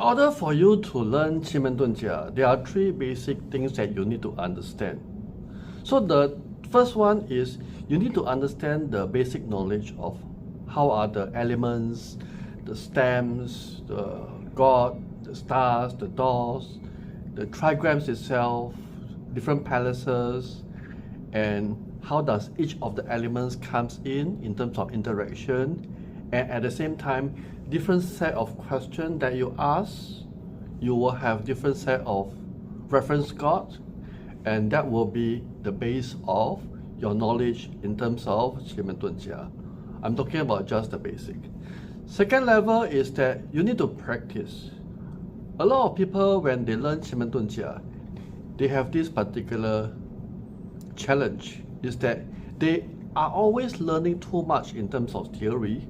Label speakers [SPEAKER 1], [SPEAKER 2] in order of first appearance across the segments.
[SPEAKER 1] order for you to learn Qi Men Dun Jia, there are three basic things that you need to understand. So the first one is you need to understand the basic knowledge of how are the elements, the stems, the god, the stars, the doors, the trigrams itself, different palaces, and how does each of the elements comes in terms of interaction, and at the same time, different set of questions that you ask, you will have different set of reference cards, and that will be the base of your knowledge in terms of Qi Men Dun Jia. I'm talking about just the basic. Second level is that you need to practice. A lot of people, when they learn Qi Men Dun Jia, they have this particular challenge, is that they are always learning too much in terms of theory,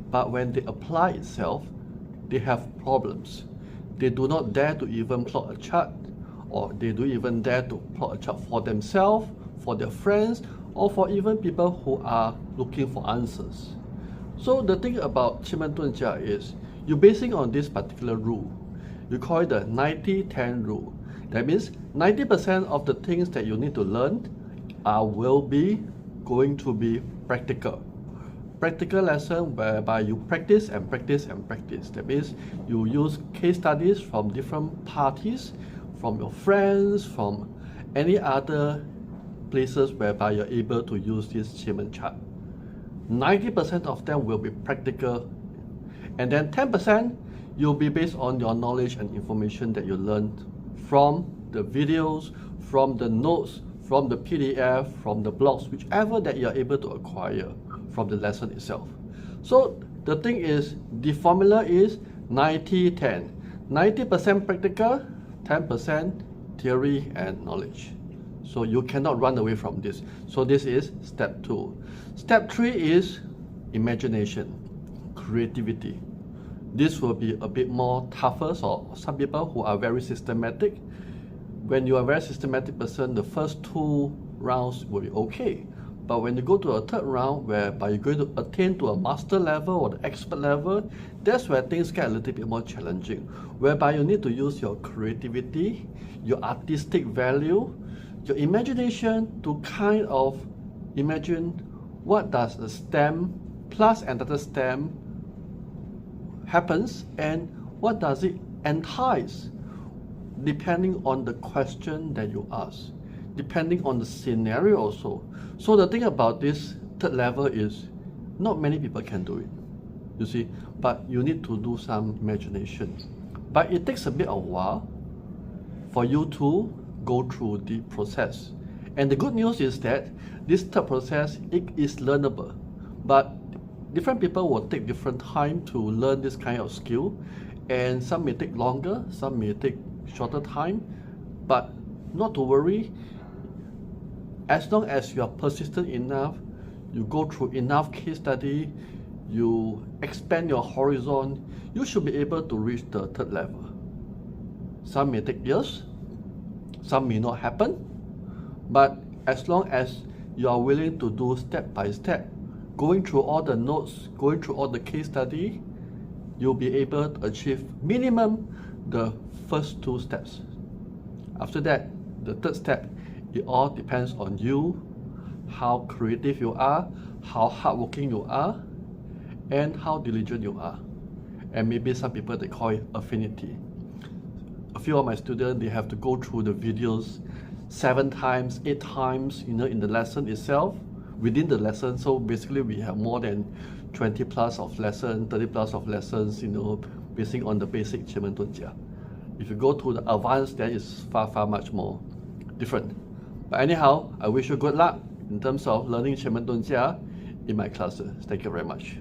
[SPEAKER 1] but when they apply itself, they have problems. They do not dare to even plot a chart, or they don't even dare to plot a chart for themselves, for their friends, or for even people who are looking for answers. So the thing about Qi Men Dun Jia is, you're basing on this particular rule. You call it the 90-10 rule. That means 90% of the things that you need to learn will be going to be practical. Practical lesson whereby you practice and practice and practice. That means you use case studies from different parties, from your friends, from any other places whereby you're able to use this Qi Men chart. 90% of them will be practical, and then 10% you'll be based on your knowledge and information that you learned from the videos, from the notes, from the PDF, from the blogs, whichever that you're able to acquire from the lesson itself. So the thing is, the formula is 90-10. 90% practical, 10% theory and knowledge. So you cannot run away from this. So this is step 2. Step 3 is imagination, creativity. This will be a bit more tougher for some people who are very systematic. When you are a very systematic person, the first 2 rounds will be okay. But when you go to a third round, whereby you're going to attain to a master level or the expert level, that's where things get a little bit more challenging, whereby you need to use your creativity, your artistic value, your imagination to kind of imagine what does a stem plus another stem happens, and what does it entice, depending on the question that you ask, depending on the scenario also. So the thing about this third level is, not many people can do it, you see, but you need to do some imagination. But it takes a bit of a while for you to go through the process. And the good news is that this third process, it is learnable, but different people will take different time to learn this kind of skill, and some may take longer, some may take shorter time, but not to worry. As long as you are persistent enough, you go through enough case study, you expand your horizon, you should be able to reach the third level. Some may take years, some may not happen, but as long as you are willing to do step by step, going through all the notes, going through all the case study, you'll be able to achieve minimum the first 2 steps. After that, the third step, it all depends on you, how creative you are, how hardworking you are, and how diligent you are. And maybe some people, they call it affinity. A few of my students, they have to go through the videos 7 times, 8 times, in the lesson itself, within the lesson. So basically we have more than 20 plus of lessons, 30 plus of lessons, basing on the basic Qi Men Dun Jia. If you go to the advanced, then it's far much more different. But anyhow, I wish you good luck in terms of learning Qi Men Dun Jia in my classes. Thank you very much.